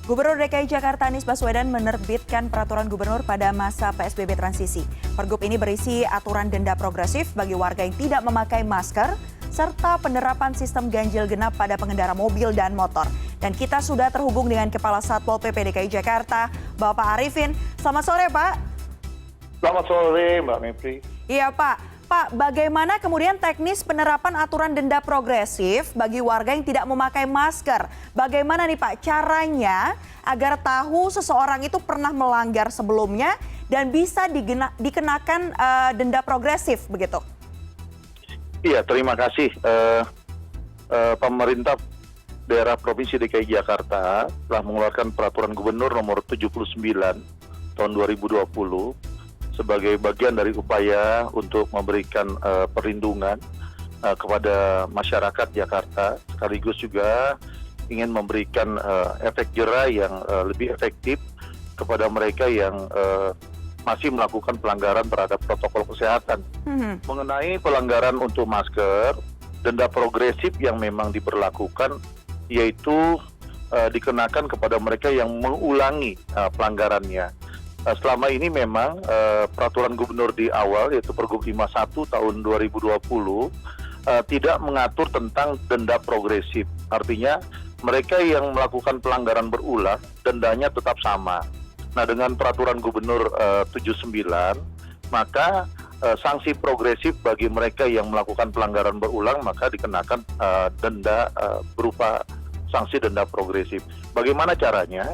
Gubernur DKI Jakarta Anies Baswedan menerbitkan peraturan gubernur pada masa PSBB transisi. Pergub ini berisi aturan denda progresif bagi warga yang tidak memakai masker, serta penerapan sistem ganjil genap pada pengendara mobil dan motor. Dan kita sudah terhubung dengan Kepala Satpol PP DKI Jakarta, Bapak Arifin. Selamat sore, Pak. Selamat sore, Mbak Mepri. Iya, Pak. Pak, bagaimana kemudian teknis penerapan aturan denda progresif bagi warga yang tidak memakai masker? Bagaimana nih Pak caranya agar tahu seseorang itu pernah melanggar sebelumnya dan bisa dikenakan denda progresif begitu? Iya, terima kasih. Pemerintah daerah Provinsi DKI Jakarta telah mengeluarkan peraturan gubernur nomor 79 tahun 2020 sebagai bagian dari upaya untuk memberikan perlindungan kepada masyarakat Jakarta, sekaligus juga ingin memberikan efek jera yang lebih efektif kepada mereka yang masih melakukan pelanggaran terhadap protokol kesehatan. Mengenai pelanggaran untuk masker, denda progresif yang memang diberlakukan yaitu dikenakan kepada mereka yang mengulangi pelanggarannya. Selama ini memang peraturan gubernur di awal yaitu Pergub 51 tahun 2020 tidak mengatur tentang denda progresif. Artinya mereka yang melakukan pelanggaran berulang dendanya tetap sama. Nah, dengan peraturan gubernur 79 maka sanksi progresif bagi mereka yang melakukan pelanggaran berulang maka dikenakan denda berupa sanksi denda progresif. Bagaimana caranya?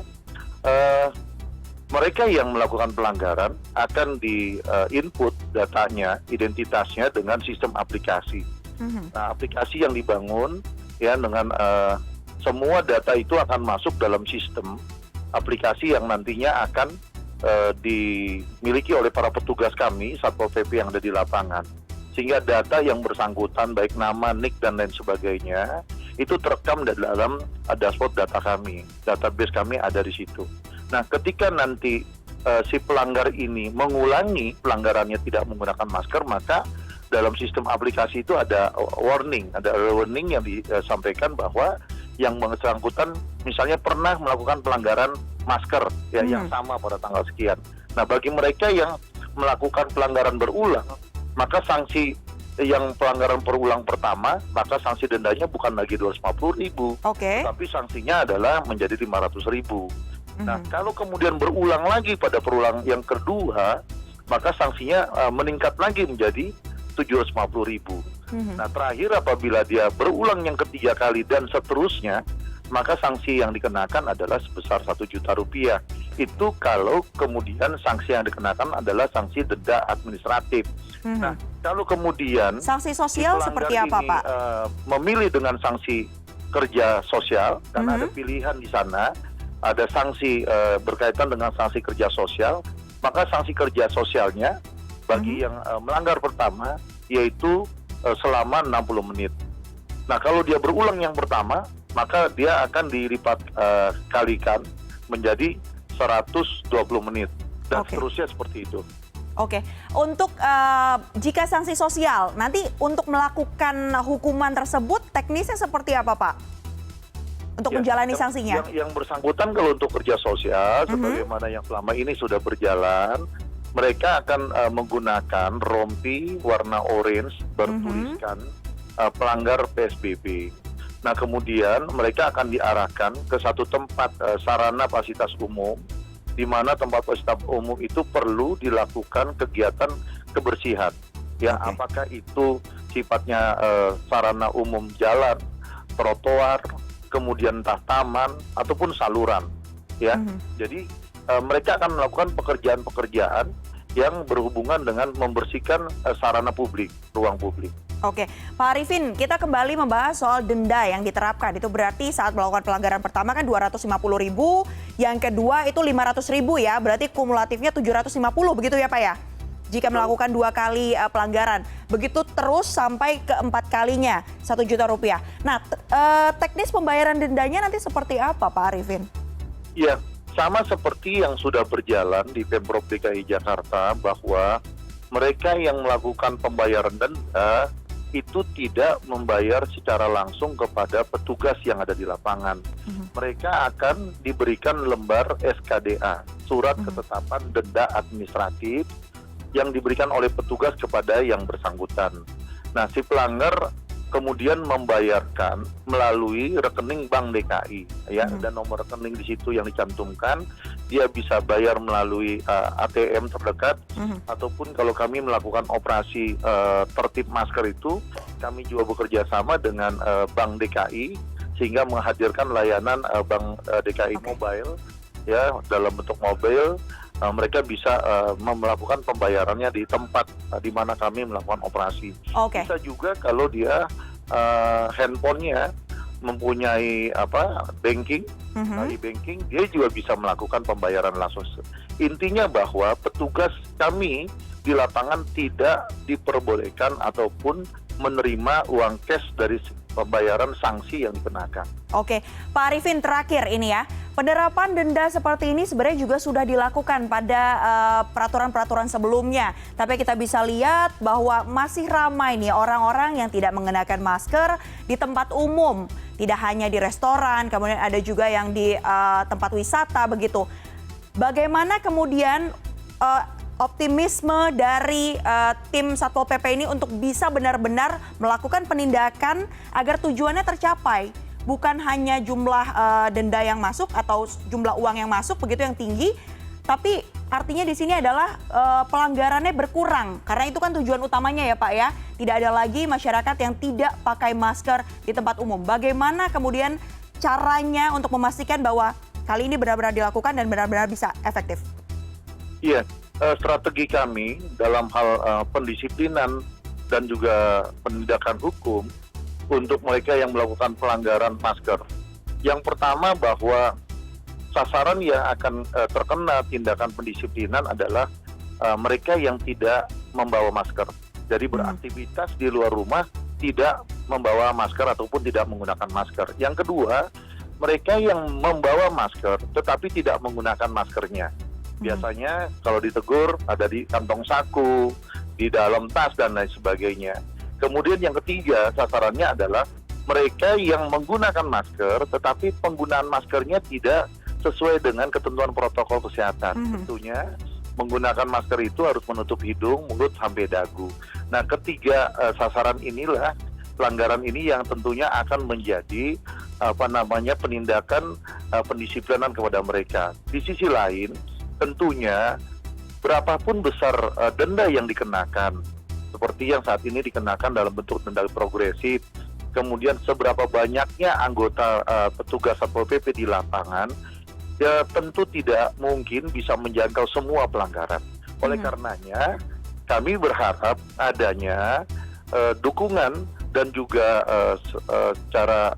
Mereka yang melakukan pelanggaran akan di-input datanya, identitasnya dengan sistem aplikasi. Nah, aplikasi yang dibangun ya dengan semua data itu akan masuk dalam sistem aplikasi yang nantinya akan dimiliki oleh para petugas kami, Satpol PP yang ada di lapangan. Sehingga data yang bersangkutan, baik nama, NIK, dan lain sebagainya, itu terekam dalam dashboard data kami. Database kami ada di situ. Nah, ketika nanti si pelanggar ini mengulangi pelanggarannya tidak menggunakan masker, maka dalam sistem aplikasi itu ada warning yang disampaikan bahwa yang bersangkutan misalnya pernah melakukan pelanggaran masker ya yang sama pada tanggal sekian. Nah, bagi mereka yang melakukan pelanggaran berulang, maka sanksi yang pelanggaran berulang pertama, maka sanksi dendanya bukan lagi 250.000, tapi sanksinya adalah menjadi 500.000. Nah, kalau kemudian berulang lagi pada perulang yang kedua, maka sanksinya meningkat lagi menjadi 750.000. Nah, terakhir apabila dia berulang yang ketiga kali dan seterusnya, maka sanksi yang dikenakan adalah sebesar 1 juta rupiah. Itu kalau kemudian sanksi yang dikenakan adalah sanksi denda administratif. Nah, kalau kemudian sanksi sosial seperti apa, Pak? Memilih dengan sanksi kerja sosial, karena ada pilihan di sana. Ada sanksi berkaitan dengan sanksi kerja sosial, maka sanksi kerja sosialnya bagi yang melanggar pertama yaitu selama 60 menit. Nah, kalau dia berulang yang pertama, maka dia akan dilipat kalikan menjadi 120 menit dan seterusnya seperti itu. Oke, untuk jika sanksi sosial, nanti untuk melakukan hukuman tersebut teknisnya seperti apa, Pak? Untuk menjalani sanksinya? Yang bersangkutan kalau untuk kerja sosial, sebagaimana yang selama ini sudah berjalan, mereka akan menggunakan rompi warna orange bertuliskan pelanggar PSBB. Nah, kemudian mereka akan diarahkan ke satu tempat sarana fasilitas umum, di mana tempat fasilitas umum itu perlu dilakukan kegiatan kebersihan. Ya, apakah itu sifatnya sarana umum jalan, trotoar, kemudian entah taman ataupun saluran, ya. Jadi mereka akan melakukan pekerjaan-pekerjaan yang berhubungan dengan membersihkan sarana publik, ruang publik. Oke, Pak Arifin, kita kembali membahas soal denda yang diterapkan. Itu berarti saat melakukan pelanggaran pertama kan 250.000, yang kedua itu 500.000 ya, berarti kumulatifnya 750 begitu ya Pak ya? Jika melakukan 2 kali pelanggaran. Begitu terus sampai ke 4 kalinya, 1 juta rupiah. Nah, teknis pembayaran dendanya nanti seperti apa Pak Arifin? Ya, sama seperti yang sudah berjalan di Pemprov DKI Jakarta, bahwa mereka yang melakukan pembayaran denda itu tidak membayar secara langsung kepada petugas yang ada di lapangan. Mereka akan diberikan lembar SKDA, surat ketetapan denda administratif yang diberikan oleh petugas kepada yang bersangkutan. Nah, si pelanggar kemudian membayarkan melalui rekening Bank DKI, ya, dan nomor rekening di situ yang dicantumkan. Dia bisa bayar melalui ATM terdekat, ataupun kalau kami melakukan operasi tertib masker itu, kami juga bekerja sama dengan Bank DKI, sehingga menghadirkan layanan Bank DKI Mobile, ya, dalam bentuk mobil. Mereka bisa melakukan pembayarannya di tempat di mana kami melakukan operasi. Bisa juga kalau dia handphonenya mempunyai banking, e-banking, dia juga bisa melakukan pembayaran langsung. Intinya bahwa petugas kami di lapangan tidak diperbolehkan ataupun menerima uang cash dari pembayaran sanksi yang dikenakan. Oke, Pak Arifin, terakhir ini ya, penerapan denda seperti ini sebenarnya juga sudah dilakukan pada peraturan-peraturan sebelumnya. Tapi kita bisa lihat bahwa masih ramai nih orang-orang yang tidak mengenakan masker di tempat umum. Tidak hanya di restoran, kemudian ada juga yang di tempat wisata begitu. Bagaimana kemudian optimisme dari tim Satpol PP ini untuk bisa benar-benar melakukan penindakan agar tujuannya tercapai? Bukan hanya jumlah denda yang masuk atau jumlah uang yang masuk begitu yang tinggi, tapi artinya di sini adalah pelanggarannya berkurang. Karena itu kan tujuan utamanya ya Pak ya. Tidak ada lagi masyarakat yang tidak pakai masker di tempat umum. Bagaimana kemudian caranya untuk memastikan bahwa kali ini benar-benar dilakukan dan benar-benar bisa efektif? Iya, strategi kami dalam hal pendisiplinan dan juga penindakan hukum untuk mereka yang melakukan pelanggaran masker. Yang pertama bahwa sasaran yang akan terkena tindakan pendisiplinan adalah mereka yang tidak membawa masker. Jadi beraktivitas di luar rumah tidak membawa masker ataupun tidak menggunakan masker. Yang kedua, mereka yang membawa masker tetapi tidak menggunakan maskernya. Biasanya kalau ditegur ada di kantong saku, di dalam tas dan lain sebagainya. Kemudian yang ketiga, sasarannya adalah mereka yang menggunakan masker tetapi penggunaan maskernya tidak sesuai dengan ketentuan protokol kesehatan. Tentunya menggunakan masker itu harus menutup hidung, mulut sampai dagu. Nah, ketiga sasaran inilah pelanggaran ini yang tentunya akan menjadi penindakan pendisiplinan kepada mereka. Di sisi lain, tentunya berapapun besar denda yang dikenakan, seperti yang saat ini dikenakan dalam bentuk denda progresif, kemudian seberapa banyaknya anggota petugas Satpol PP di lapangan, ya tentu tidak mungkin bisa menjangkau semua pelanggaran. Oleh karenanya, kami berharap adanya dukungan dan juga secara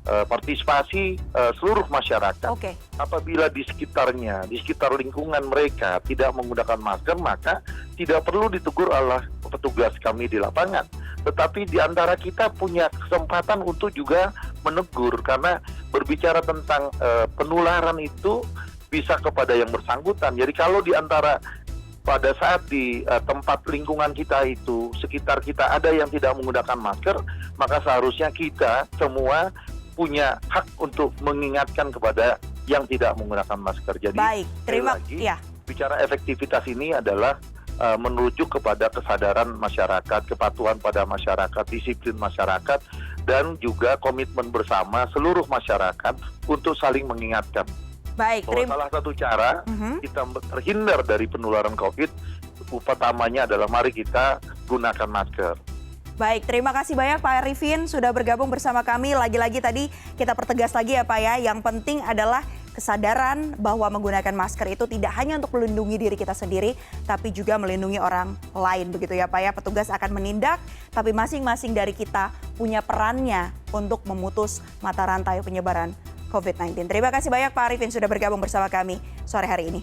partisipasi seluruh masyarakat. Apabila di sekitarnya, di sekitar lingkungan mereka tidak menggunakan masker, maka tidak perlu ditegur oleh petugas kami di lapangan. Tetapi di antara kita punya kesempatan untuk juga menegur, karena berbicara tentang penularan itu bisa kepada yang bersangkutan. Jadi kalau di antara pada saat di tempat lingkungan kita itu, sekitar kita ada yang tidak menggunakan masker, maka seharusnya kita semua punya hak untuk mengingatkan kepada yang tidak menggunakan masker. Jadi terima kasih. Bicara efektivitas ini adalah menuju kepada kesadaran masyarakat, kepatuhan pada masyarakat, disiplin masyarakat, dan juga komitmen bersama seluruh masyarakat untuk saling mengingatkan. Salah satu cara kita terhindar dari penularan COVID, utamanya adalah mari kita gunakan masker. Baik, terima kasih banyak Pak Arifin sudah bergabung bersama kami. Lagi-lagi tadi kita pertegas lagi ya Pak ya, yang penting adalah kesadaran bahwa menggunakan masker itu tidak hanya untuk melindungi diri kita sendiri, tapi juga melindungi orang lain begitu ya Pak ya. Petugas akan menindak, tapi masing-masing dari kita punya perannya untuk memutus mata rantai penyebaran COVID-19. Terima kasih banyak Pak Arifin sudah bergabung bersama kami sore hari ini.